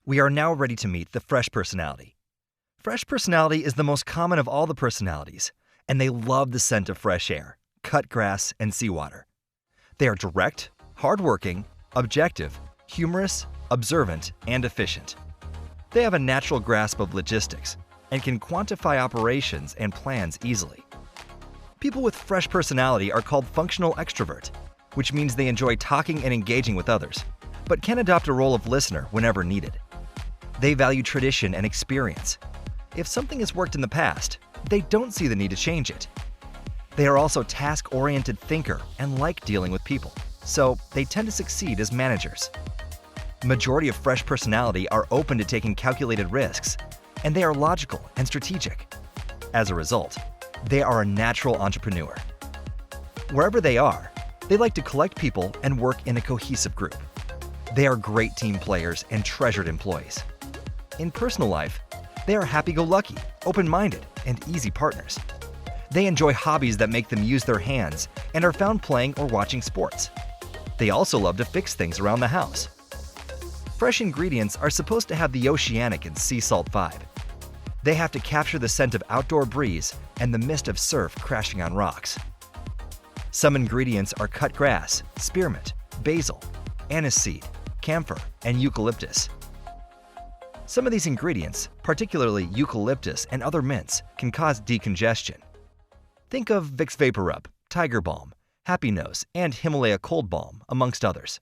We are now ready to meet the fresh personality. Fresh personality is the most common of all the personalities, and they love the scent of fresh air, cut grass, and seawater. They are direct, hardworking, objective, humorous, observant, and efficient. They have a natural grasp of logistics and can quantify operations and plans easily. People with fresh personality are called functional extrovert, which means they enjoy talking and engaging with others, but can adopt a role of listener whenever needed. They value tradition and experience. If something has worked in the past, they don't see the need to change it. They are also task-oriented thinker and like dealing with people, so they tend to succeed as managers. Majority of fresh personality are open to taking calculated risks, and they are logical and strategic. As a result, they are a natural entrepreneur. Wherever they are, they like to collect people and work in a cohesive group. They are great team players and treasured employees. In personal life, they are happy-go-lucky, open-minded, and easy partners. They enjoy hobbies that make them use their hands and are found playing or watching sports. They also love to fix things around the house. Fresh ingredients are supposed to have the oceanic and sea salt vibe. They have to capture the scent of outdoor breeze and the mist of surf crashing on rocks. Some ingredients are cut grass, spearmint, basil, anise seed, camphor, and eucalyptus. Some of these ingredients, particularly eucalyptus and other mints, can cause decongestion. Think of Vicks VapoRub, Tiger Balm, Happy Nose, and Himalaya Cold Balm, amongst others.